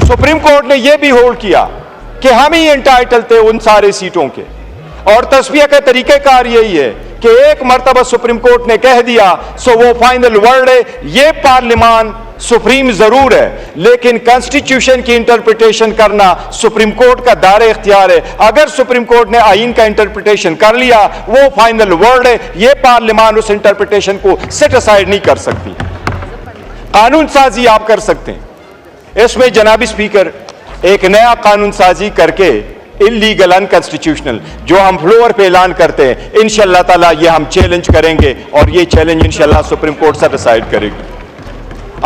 Supreme court ने यह भी होल्ड किया कि हम ही एंटाइटल थे उन सारे सीटों के, और तस्वीर का तरीक़ेकार यही है कि एक मरतबा सुप्रीम कोर्ट ने कह दिया सो वो फाइनल वर्ड है। ये पार्लिमान सुप्रीम जरूर है, लेकिन कॉन्स्टिट्यूशन की इंटरप्रिटेशन करना सुप्रीम कोर्ट का दायरे इख्तियार है। अगर सुप्रीम कोर्ट ने आईन का इंटरप्रिटेशन कर लिया, वो फाइनल वर्ड है। ये पार्लिमान उस इंटरप्रिटेशन को सेट असाइड नहीं कर सकती। कानून साजी आप कर सकते हैं। इसमें जनाब स्पीकर एक नया कानून साजी करके इलीगल अनकॉन्स्टिट्यूशनल जो हम फ्लोर पे ऐलान करते हैं, इंशाअल्लाह ताला ये हम चैलेंज करेंगे और ये चैलेंज इंशाअल्लाह सुप्रीम कोर्ट से डिसाइड करेगी।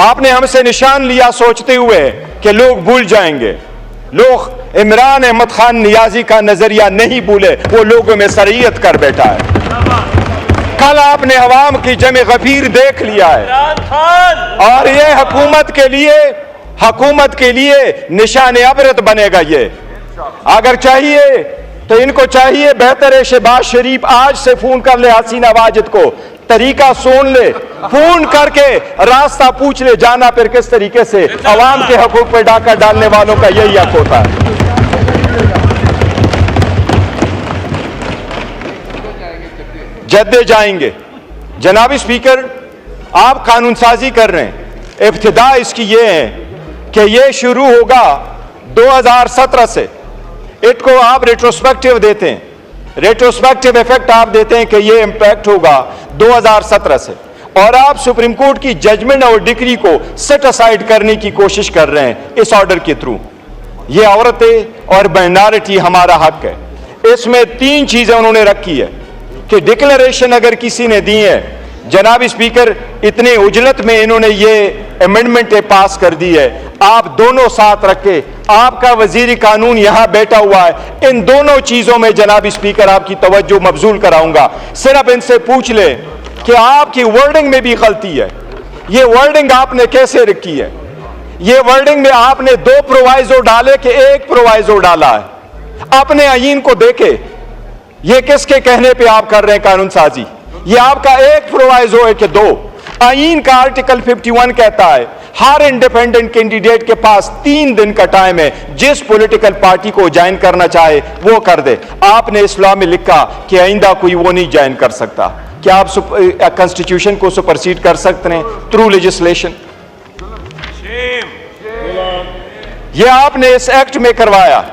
आपने हमसे निशान लिया सोचते हुए कि लोग भूल जाएंगे। लोग इमरान अहमद खान नियाजी का नजरिया नहीं भूले, वो लोगों में शरीयत कर बैठा है। कल आपने अवाम की जमे गफीर देख लिया है और ये हुकूमत के लिए निशान अबरत बनेगा। ये अगर चाहिए तो इनको चाहिए बेहतर है शहबाज शरीफ आज से फोन कर ले हसीना वाजिद को, तरीका सुन ले, फोन करके रास्ता पूछ ले जाना फिर किस तरीके से। अवाम के हकूक पे डाका डालने वालों का यही हक होता है। जद्दे जाएंगे। जनाब स्पीकर, आप कानून साजी कर रहे हैं, इब्तिदा इसकी ये है कि ये शुरू होगा 2017 से। इसको आप रेट्रोस्पेक्टिव देते हैं, रेट्रोस्पेक्टिव इफेक्ट आप देते हैं कि ये इंपैक्ट होगा 2017 से, और आप सुप्रीम कोर्ट की जजमेंट और डिक्री को सेट असाइड करने की कोशिश कर रहे हैं इस ऑर्डर के थ्रू। ये औरतें और माइनॉरिटी हमारा हक है। इसमें 3 चीजें उन्होंने रखी है कि डिक्लेरेशन अगर किसी ने दी है, जनाब स्पीकर इतने उजलत में इन्होंने ये अमेंडमेंट पास कर दी है, आप दोनों साथ रखे, आपका वजीर कानून यहां बैठा हुआ है, इन दोनों चीजों में जनाब स्पीकर आपकी तवज्जो मबजूल कराऊंगा। सिर्फ इनसे पूछ ले कि आपकी वर्डिंग में भी गलती है। ये वर्डिंग आपने कैसे रखी है? ये वर्डिंग में आपने 2 प्रोवाइजो डाले कि 1 प्रोवाइजो डाला है। अपने आईन को देखे, ये किसके कहने पे आप कर रहे हैं कानून साजी? ये आपका 1 प्रोवाइजो है कि 2? आईन का आर्टिकल 51 कहता है हर इंडिपेंडेंट कैंडिडेट के पास 3 दिन का टाइम है, जिस पॉलिटिकल पार्टी को ज्वाइन करना चाहे वो कर दे। आपने इस्लाम में लिखा कि आइंदा कोई वो नहीं ज्वाइन कर सकता। क्या आप कॉन्स्टिट्यूशन को सुपरसीड कर सकते हैं थ्रू लेजिस्लेशन? ये आपने इस एक्ट में करवाया,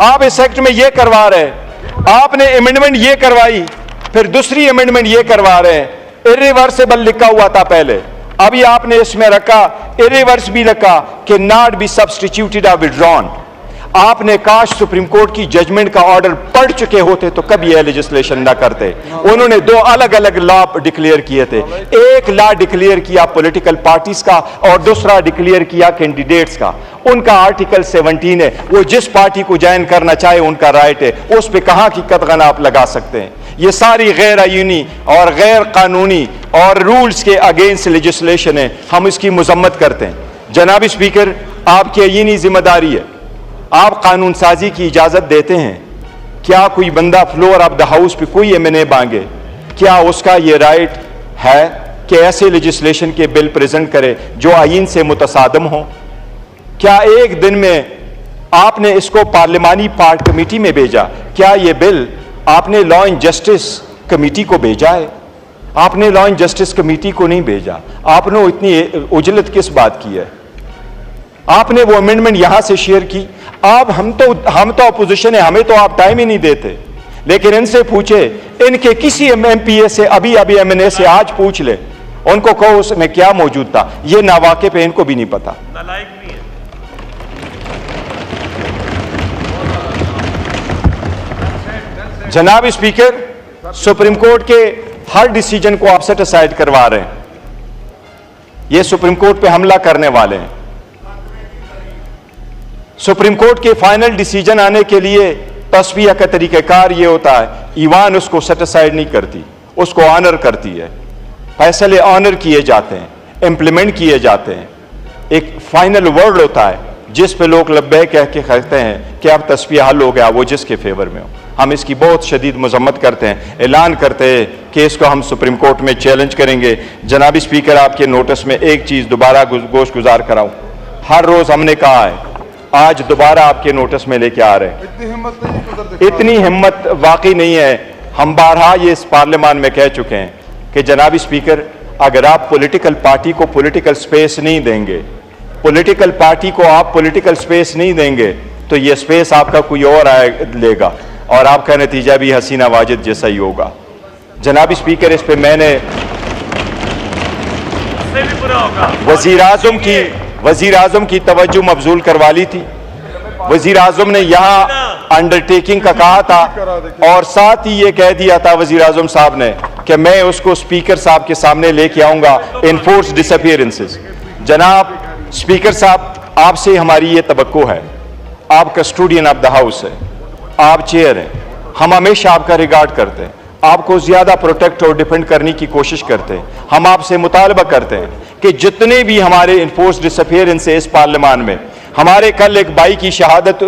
आप इस एक्ट में ये करवा रहे हैं। आपने अमेंडमेंट ये करवाई, फिर दूसरी अमेंडमेंट ये करवा रहे हैं। इरिवर्सिबल लिखा हुआ था पहले, अभी आपने इसमें रखा इरिवर्स भी रखा कि नॉट बी सब्स्टिट्यूटेड और विड्रॉन। आपने काश सुप्रीम कोर्ट की जजमेंट का ऑर्डर पढ़ चुके होते तो कभी यह लेजिस्लेशन ना करते। उन्होंने 2 अलग अलग लॉ डिक्लेयर किए थे। एक लॉ डिक्लेयर किया पॉलिटिकल पार्टीज का और दूसरा डिक्लेयर किया कैंडिडेट्स का। उनका आर्टिकल 17 है, वो जिस पार्टी को ज्वाइन करना चाहे उनका राइट है, उस पर कहां की कतगन आप लगा सकते हैं। ये सारी गैर आईनी और गैर कानूनी और रूल्स के अगेंस्ट लेजिस्लेशन है, हम इसकी मजम्मत करते हैं। जनाब स्पीकर, आपकी आईनी जिम्मेदारी है, आप कानून साजी की इजाजत देते हैं। क्या कोई बंदा फ्लोर ऑफ द हाउस पे कोई एमएनए मांगे, क्या उसका ये राइट है कि ऐसे लेजिस्लेशन के बिल प्रेजेंट करे जो आईन से मुतसादम हो? क्या एक दिन में आपने इसको पार्लिमानी पार्ट कमेटी में भेजा? क्या ये बिल आपने लॉ एंड जस्टिस कमेटी को भेजा है? आपने लॉ एंड जस्टिस कमेटी को नहीं भेजा। आपने इतनी उजलत किस बात की है? आपने वो अमेंडमेंट यहां से शेयर की। आप हम तो अपोजिशन है, हमें तो आप टाइम ही नहीं देते। लेकिन इनसे पूछे, इनके किसी एमपीए से अभी एमएनए से आज पूछ ले, उनको कहो उसमें क्या मौजूद था। ये नावाके पे इनको भी नहीं पता। जनाब स्पीकर, सुप्रीम कोर्ट के हर डिसीजन को आप सेट असाइड करवा रहे हैं। ये सुप्रीम कोर्ट पे हमला करने वाले हैं। सुप्रीम कोर्ट के फाइनल डिसीजन आने के लिए तस्वीर का तरीक़ाकार ये होता है, ईवान उसको सेट असाइड नहीं करती, उसको ऑनर करती है। फैसले ऑनर किए जाते हैं, इम्प्लीमेंट किए जाते हैं। एक फाइनल वर्ड होता है जिस पे लोग लब्बे कह के कहते हैं कि अब तस्वीर हल हो गया, वो जिसके फेवर में हो। हम इसकी बहुत शदीद मजम्मत करते हैं, ऐलान करते हैं कि इसको हम सुप्रीम कोर्ट में चैलेंज करेंगे। जनाब स्पीकर, आपके नोटिस में एक चीज़ दोबारा गोश गुजार कराऊँ। हर रोज़ हमने कहा है आज दोबारा आपके नोटिस में लेके आ रहे हैं। इतनी हिम्मत नहीं है उधर दिखा। इतनी हिम्मत वाकई नहीं है। हम बारहा ये इस पार्लियामान में कह चुके हैं कि जनाबी स्पीकर, अगर आप पॉलिटिकल पार्टी को पॉलिटिकल स्पेस नहीं देंगे, पॉलिटिकल पार्टी को आप पॉलिटिकल स्पेस नहीं देंगे, तो ये स्पेस आपका कोई और लेगा और आपका नतीजा भी हसीना वाजिद जैसा ही होगा। जनाबी स्पीकर, इस पे मैंने वजीर आजम की तवज्जो मबजूल करवा ली थी। वजीर आजम ने यहाँ अंडरटेकिंग का कहा था और साथ ही ये कह दिया था वजीर आजम साहब ने कि मैं उसको स्पीकर साहब के सामने लेके आऊंगा इनफोर्स डिसअपीयरेंसेस। जनाब स्पीकर साहब, आपसे हमारी ये तवक्को है, आप कस्टोडियन ऑफ द हाउस है, आप चेयर हैं, हम हमेशा आपका रिगार्ड करते हैं, आपको ज्यादा प्रोटेक्ट और डिफेंड करने की कोशिश करते हैं। हम आपसे मुतालबा करते हैं कि जितने भी हमारे इन्फोर्स डिसअपीयरेंस है इस पार्लियामान में, हमारे कल एक भाई की शहादत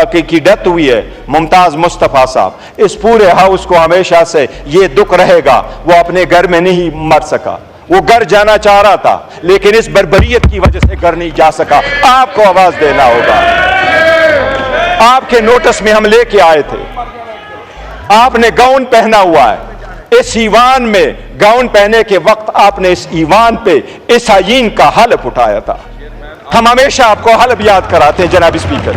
की डेथ हुई है, मुमताज मुस्तफा साहब, इस पूरे हाउस को हमेशा से ये दुख रहेगा, वो अपने घर में नहीं मर सका, वो घर जाना चाह रहा था लेकिन इस बर्बरियत की वजह से घर नहीं जा सका। आपको आवाज देना होगा। आपके नोटिस में हम लेके आए थे, आपने गाउन पहना हुआ है, इस ईवान में गाउन पहने के वक्त आपने इस ईवान पे इस आईन का हलफ उठाया था। हम हमेशा आपको हलफ याद कराते हैं जनाब स्पीकर,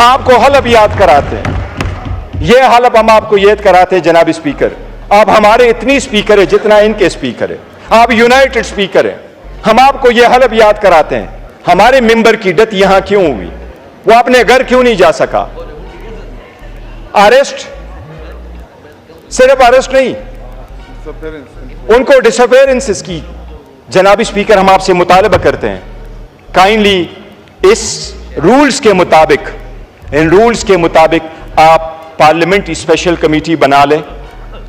आपको हलफ याद कराते हैं। यह हलफ हम आपको याद कराते हैं जनाब स्पीकर। आप हमारे इतनी स्पीकर है जितना इनके स्पीकर है, आप यूनाइटेड स्पीकर हैं। हम आपको यह हलफ याद कराते हैं, हमारे मेंबर की डेथ यहां क्यों हुई, वो अपने घर क्यों नहीं जा सका। अरेस्ट, सिर्फ अरेस्ट नहीं, उनको डिसअपीयरेंसेस की। जनाब स्पीकर, हम आपसे मुतालबा करते हैं, काइंडली इस रूल्स के मुताबिक, इन रूल्स के मुताबिक आप पार्लियामेंट स्पेशल कमेटी बना लें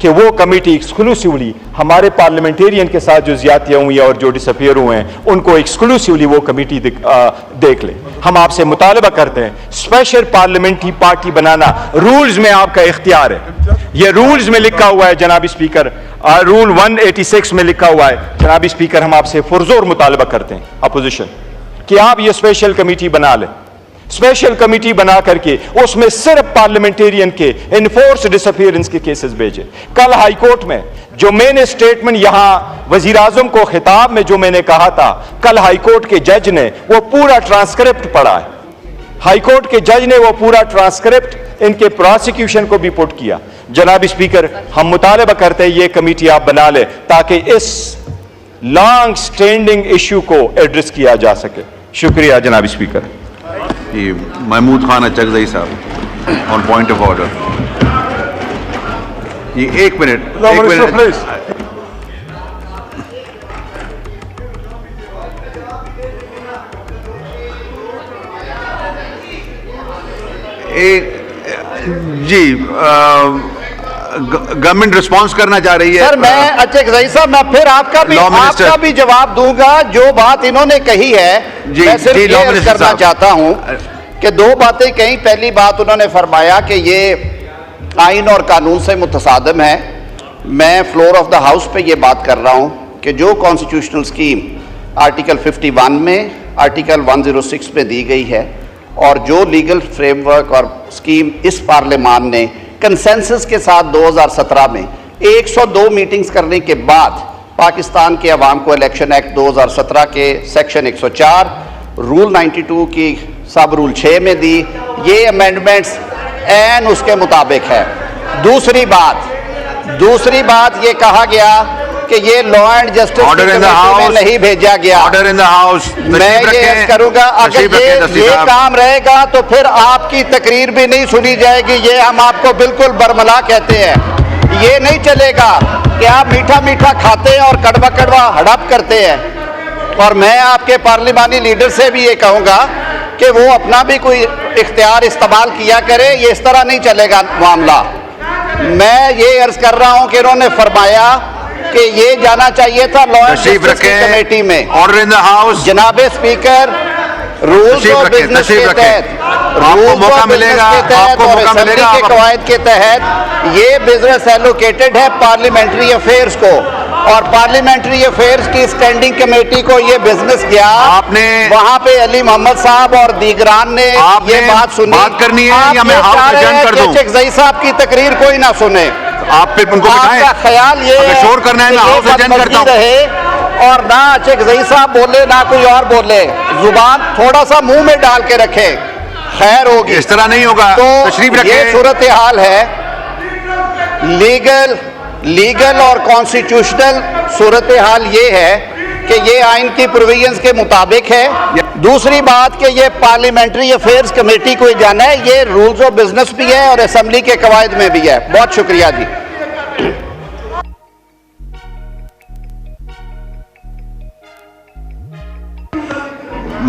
कि वो कमेटी एक्सक्लूसिवली हमारे पार्लियामेंटेरियन के साथ जो ज्यादतियां हुई हैं और जो डिसअपीयर हुए हैं उनको एक्सक्लूसिवली वो कमेटी देख ले। हम आपसे मुतालबा करते हैं, स्पेशल पार्लियामेंट्री पार्टी बनाना रूल्स में आपका इख्तियार है। ये रूल्स में लिखा हुआ है जनाब स्पीकर, रूल 186 में लिखा हुआ है। जनाब स्पीकर, हम आपसे पुरजोर मुतालबा करते हैं अपोजिशन कि आप ये स्पेशल कमेटी बना लें। स्पेशल कमेटी बना करके उसमें सिर्फ पार्लियामेंटेरियन के इनफोर्स डिसअपीयरेंस के केसेस भेजे। कल हाई कोर्ट में जो मैंने स्टेटमेंट यहां वजीर आजम को खिताब में जो मैंने कहा था, कल हाई कोर्ट के जज ने वो पूरा ट्रांसक्रिप्ट पढ़ा है। हाई कोर्ट के जज ने वो पूरा ट्रांसक्रिप्ट इनके प्रोसिक्यूशन को भी पुट किया। जनाब स्पीकर, हम मुतालबा करते हैं ये कमेटी आप बना ले ताकि इस लॉन्ग स्टैंडिंग इश्यू को एड्रेस किया जा सके। शुक्रिया जनाब स्पीकर। महमूद खान अचकजई साहब ऑन पॉइंट ऑफ ऑर्डर। ये एक मिनट जी, गवर्नमेंट रिस्पांस करना चाह रही है। सर, मैं अचकजई साहब, मैं फिर आपका भी जवाब दूंगा। जो बात इन्होंने कही है, मैं सिर्फ ये अर्ज करना चाहता हूं कि दो बातें कही। पहली बात, उन्होंने फरमाया कि ये आइन और कानून से मुतसादम है। मैं फ्लोर ऑफ द हाउस पे ये बात कर रहा हूं कि जो कॉन्स्टिट्यूशनल स्कीम आर्टिकल 51 में, आर्टिकल 106 में दी गई है और जो लीगल फ्रेमवर्क और स्कीम इस पार्लियामान ने कंसेंसस के साथ 2017 में 102 मीटिंग्स करने के बाद पाकिस्तान के अवाम को इलेक्शन एक्ट 2017 के सेक्शन 104 रूल 92 की सब रूल 6 में दी। ये अमेंडमेंट्स एन उसके मुताबिक है। दूसरी बात ये कहा गया कि ये लॉ एंड जस्टिस में नहीं भेजा गया। Order in the house. मैं ये अर्ज करूंगा, अगर ये काम रहेगा तो फिर आपकी तकरीर भी नहीं सुनी जाएगी। ये हम आपको बिल्कुल बरमला कहते हैं। ये नहीं चलेगा कि आप मीठा मीठा खाते हैं और कड़वा कड़वा हड़प करते हैं। और मैं आपके पार्लिमानी लीडर से भी ये कहूंगा कि वो अपना भी कोई इख्तियार इस्तेमाल किया करे। ये इस तरह नहीं चलेगा मामला। मैं ये अर्ज कर रहा हूं कि इन्होंने फरमाया कि ये जाना चाहिए था लॉ एंड जस्टिस कमेटी में। Order in the house. जनाब स्पीकर, रूल्स ऑफ बिजनेस के तहत, मौका मिलेगा, आपको मौका मिलेगा के कवायद के तहत ये बिजनेस एलोकेटेड है पार्लियामेंट्री अफेयर्स को। और पार्लियामेंट्री अफेयर्स की स्टैंडिंग कमेटी को ये बिजनेस गया, आपने वहां पे अली मोहम्मद साहब और दीगरान ने ये बात सुनी। बात करनी है या मैं हाउस एडजर्न कर दूं? चकजई साहब की तकरीर कोई ना सुने। आप फिर उनको बिठाएं। आपका ख्याल ये अगर शोर करना है, मैं हाउस एडजर्न करता हूं। रहे और ना चकजई साहब बोले ना कोई और बोले, जुबान थोड़ा सा मुंह में डाल के रखे, खैर होगी। इस तरह नहीं होगा। तो तशरीफ रखें। ये सूरत हाल है। लीगल और कॉन्स्टिट्यूशनल सूरत हाल ये है कि ये आइन की प्रोविजंस के मुताबिक है। दूसरी बात कि ये पार्लियामेंट्री अफेयर्स कमेटी को जाना है, ये रूल्स ऑफ बिजनेस भी है और असेंबली के कवायद में भी है। बहुत शुक्रिया जी।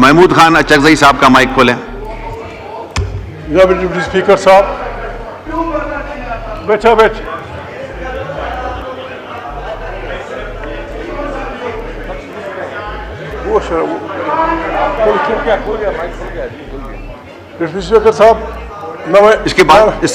महमूद खान अचकजई साहब का माइक खोलें। जनाब डिप्टी स्पीकर साहब, बैठा बैठ। वो डिप्टी स्पीकर साहब, इसके बाद इस